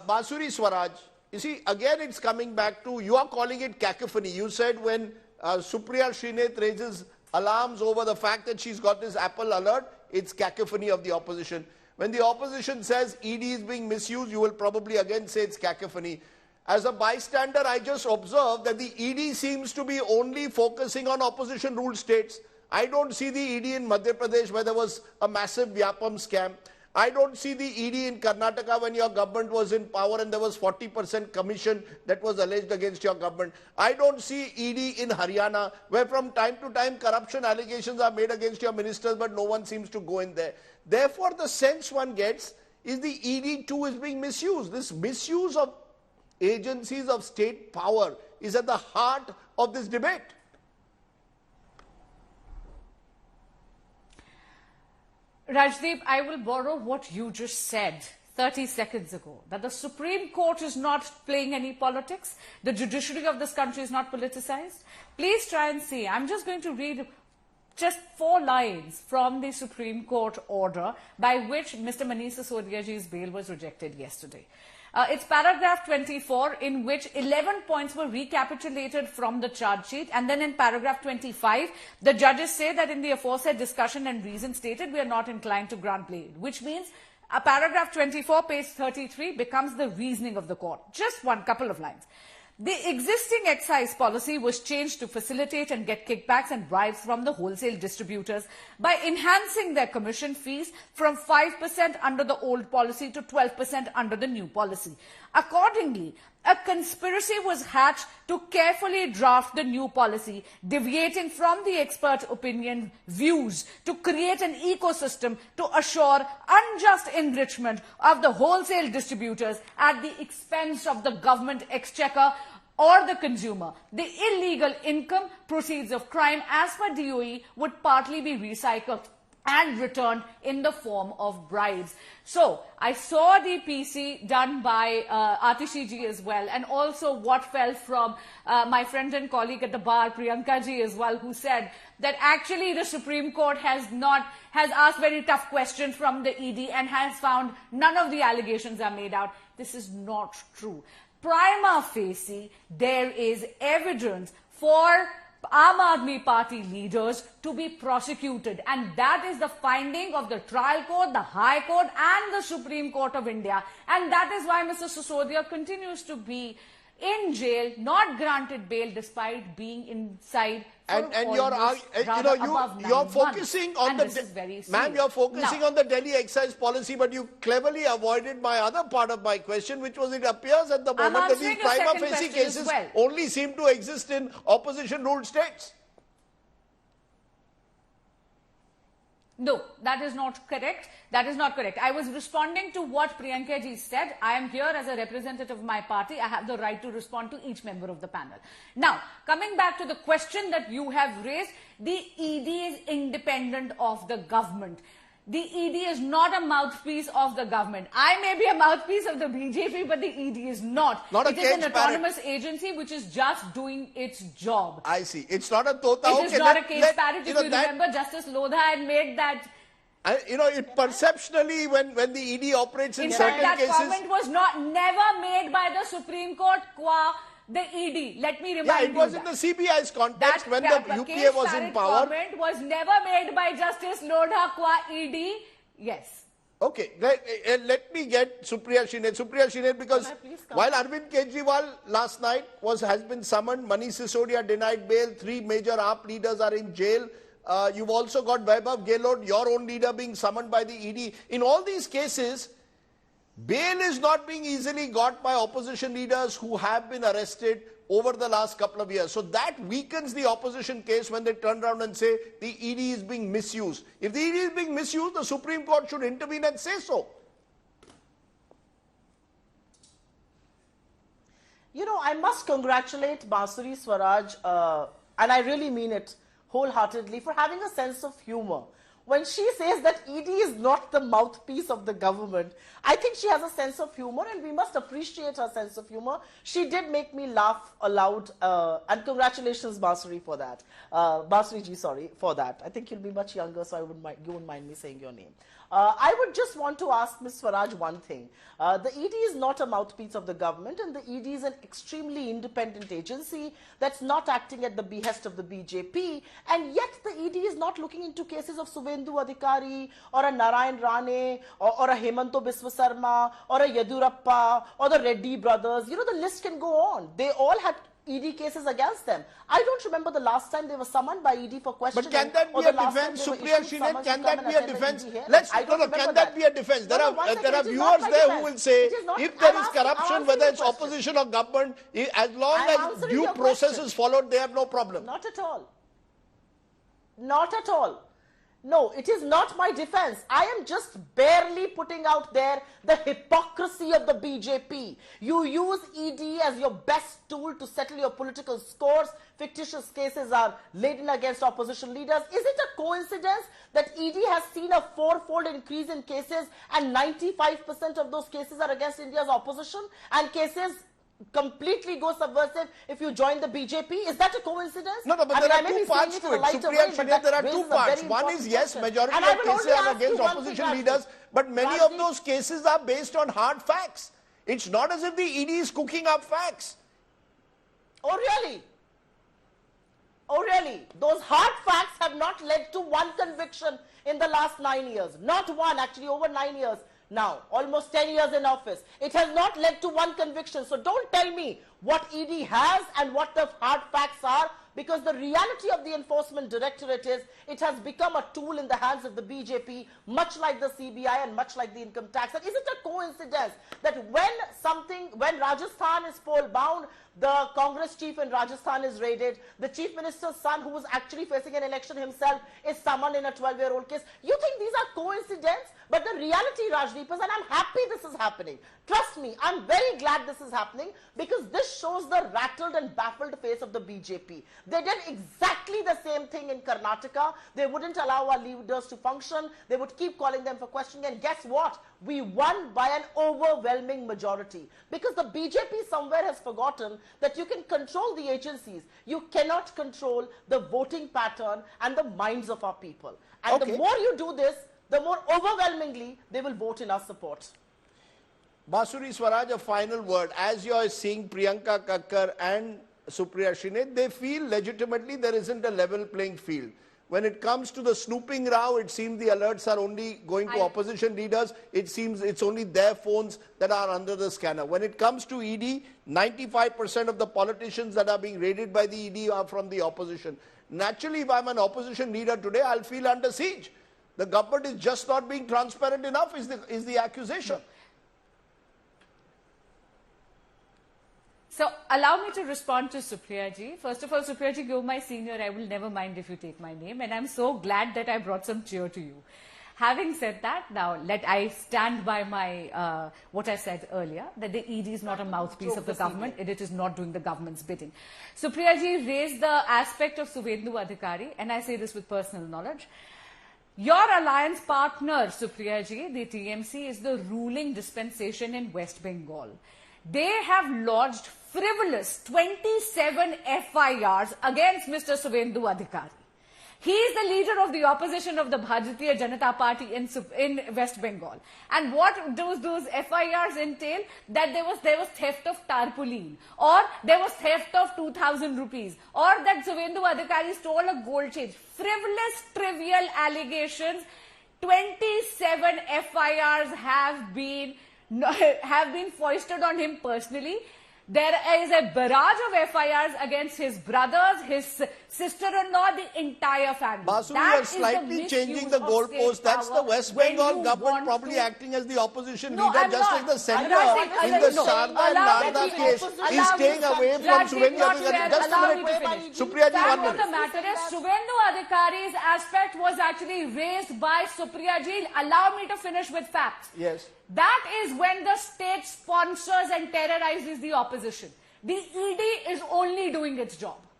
Basuri Swaraj, you see, again it's coming back to, you are calling it cacophony. You said when Supriya Shrinate raises alarms over the fact that she's got this Apple alert, it's cacophony of the opposition. When the opposition says ED is being misused, you will probably again say it's cacophony. As a bystander, I just observed that the ED seems to be only focusing on opposition ruled states. I don't see the ED in Madhya Pradesh where there was a massive Vyapam scam. I don't see the ED in Karnataka when your government was in power and there was 40% commission that was alleged against your government. I don't see ED in Haryana where from time to time corruption allegations are made against your ministers but no one seems to go in there. Therefore, the sense one gets is the ED too is being misused. This misuse of agencies of state power is at the heart of this debate. Rajdeep, I will borrow what you just said 30 seconds ago, that the Supreme Court is not playing any politics. The judiciary of this country is not politicized. Please try and see. I'm just going to read just 4 lines from the Supreme Court order by which Mr. Manish Sisodia's bail was rejected yesterday. It's paragraph 24 in which 11 points were recapitulated from the charge sheet, and then in paragraph 25 the judges say that in the aforesaid discussion and reason stated we are not inclined to grant bail, which means paragraph 24 page 33 becomes the reasoning of the court. Just one couple of lines. The existing excise policy was changed to facilitate and get kickbacks and bribes from the wholesale distributors by enhancing their commission fees from 5% under the old policy to 12% under the new policy. Accordingly, a conspiracy was hatched to carefully draft the new policy, deviating from the expert opinion views to create an ecosystem to assure unjust enrichment of the wholesale distributors at the expense of the government exchequer or the consumer. The illegal income proceeds of crime, as per DOE, would partly be recycled and returned in the form of bribes. So, I saw the PC done by Atishi ji as well, and also what fell from my friend and colleague at the bar, Priyanka ji as well, who said that actually the Supreme Court has asked very tough questions from the ED and has found none of the allegations are made out. This is not true. Prima facie, there is evidence for Aam Aadmi Party leaders to be prosecuted, and that is the finding of the trial court, the High Court and the Supreme Court of India, and that is why Mr. Sisodia continues to be in jail, not granted bail despite being inside for you're focusing on you're focusing on the Delhi excise policy, but you cleverly avoided my other part of my question, which was it appears at the moment that these prima facie cases only seem to exist in opposition ruled states. No, that is not correct. That is not correct. I was responding to what Priyanka ji said. I am here as a representative of my party. I have the right to respond to each member of the panel. Now, coming back to the question that you have raised, the ED is independent of the government. The ED is not a mouthpiece of the government. I may be a mouthpiece of the BJP, but the ED is not. It is an autonomous agency which is just doing its job. I see. It's not a tota. It is not a cage parrot. If you remember, Justice Lodha had made that. Perceptionally, when the ED operates in certain fact, cases. that comment was never made by the Supreme Court qua the ED. Let me remind you. It was in the CBI's context when the UPA was in power. That comment was never made by Justice Lodha qua ED. Yes. Okay, let me get Supriya Shrinate. Supriya Shrinate, because while Arvind Kejriwal last night has been summoned, Manish Sisodia denied bail, 3 major AAP leaders are in jail. You've also got Vaibhav Gehlot, your own leader, being summoned by the ED. In all these cases, bail is not being easily got by opposition leaders who have been arrested over the last couple of years. So that weakens the opposition case when they turn around and say the ED is being misused. If the ED is being misused, the Supreme Court should intervene and say so. I must congratulate Basuri Swaraj, and I really mean it wholeheartedly, for having a sense of humor. When she says that ED is not the mouthpiece of the government, I think she has a sense of humor, and we must appreciate her sense of humor. She did make me laugh aloud, and congratulations, Basuri, for that. Basuri ji, sorry, for that. I think you'll be much younger, so you won't mind me saying your name. I would just want to ask Ms. Swaraj one thing. The ED is not a mouthpiece of the government, and the ED is an extremely independent agency that's not acting at the behest of the BJP, and yet the ED is not looking into cases of Suvendu Adhikari or a Narayan Rane or a Hemanto Biswa Sarma or a Yedurappa or the Reddy brothers. You know, the list can go on. They all had ED cases against them. I don't remember the last time they were summoned by ED for questioning. But can that be a defense, Supriya, Shrinate? Can that be a defense? Can that be a defense? There are viewers there who will say, if there is corruption, whether it's opposition or government, as long as due process is followed, they have no problem. Not at all. Not at all. No, it is not my defense. I am just barely putting out there the hypocrisy of the BJP. You use ED as your best tool to settle your political scores. Fictitious cases are laden against opposition leaders. Is it a coincidence that ED has seen a fourfold increase in cases and 95% of those cases are against India's opposition, and cases completely go subversive if you join the BJP? Is that a coincidence? No, but there are two parts to it. Supriya, Shrinate, there are two parts. One is, yes, majority of cases are against opposition leaders, but many of those cases are based on hard facts. It's not as if the ED is cooking up facts. Oh, really? Oh, really? Those hard facts have not led to one conviction in the last 9 years. Not one, actually over 9 years. Now, almost 10 years in office. It has not led to one conviction. So don't tell me what ED has and what the hard facts are, because the reality of the Enforcement Directorate is it has become a tool in the hands of the BJP, much like the CBI and much like the income tax. And is it a coincidence that when Rajasthan is poll bound, the Congress chief in Rajasthan is raided, the Chief Minister's son, who was actually facing an election himself, is summoned in a 12-year-old case? You think these are coincidences? But the reality, Rajdeep, is, and I'm happy this is happening. Trust me, I'm very glad this is happening, because this shows the rattled and baffled face of the BJP. They did exactly the same thing in Karnataka. They wouldn't allow our leaders to function. They would keep calling them for questioning. And guess what? We won by an overwhelming majority, because the BJP somewhere has forgotten that you can control the agencies. You cannot control the voting pattern and the minds of our people. And the more you do this, the more overwhelmingly they will vote in our support. Basuri Swaraj, a final word. As you are seeing Priyanka Kakkar and Supriya Shrinate, they feel legitimately there isn't a level playing field. When it comes to the snooping row, it seems the alerts are only going to opposition leaders. It seems it's only their phones that are under the scanner. When it comes to ED, 95% of the politicians that are being raided by the ED are from the opposition. Naturally, if I'm an opposition leader today, I'll feel under siege. The government is just not being transparent enough, is the accusation. So, allow me to respond to Supriya ji. First of all, Supriya ji, you're my senior. I will never mind if you take my name. And I'm so glad that I brought some cheer to you. Having said that, now I stand by my what I said earlier, that the ED is not a mouthpiece of the government. It is not doing the government's bidding. Supriya ji raised the aspect of Suvendu Adhikari, and I say this with personal knowledge. Your alliance partner, Supriya ji, the TMC, is the ruling dispensation in West Bengal. They have lodged frivolous 27 FIRs against Mr. Suvendu Adhikari. He is the leader of the opposition of the Bharatiya Janata Party in West Bengal. And what those FIRs entail? That there was theft of tarpaulin, or there was theft of 2,000 rupees, or that Suvendu Adhikari stole a gold chain. Frivolous, trivial allegations. 27 FIRs have been foisted on him personally. There is a barrage of FIRs against his brothers, his sister-in-law, the entire family. Basu, you are slightly changing the goalpost. That's the West Bengal government probably acting as the opposition leader, just like the center in the Sharda and Narda case is staying away from Suvendu Adhikari. Supriya ji, 1 minute. The matter is, Suvendu Adhikari's aspect was actually raised by Supriya ji. Allow me to finish with facts. Yes. That is when the state sponsors and terrorizes the opposition. The ED is only doing its job.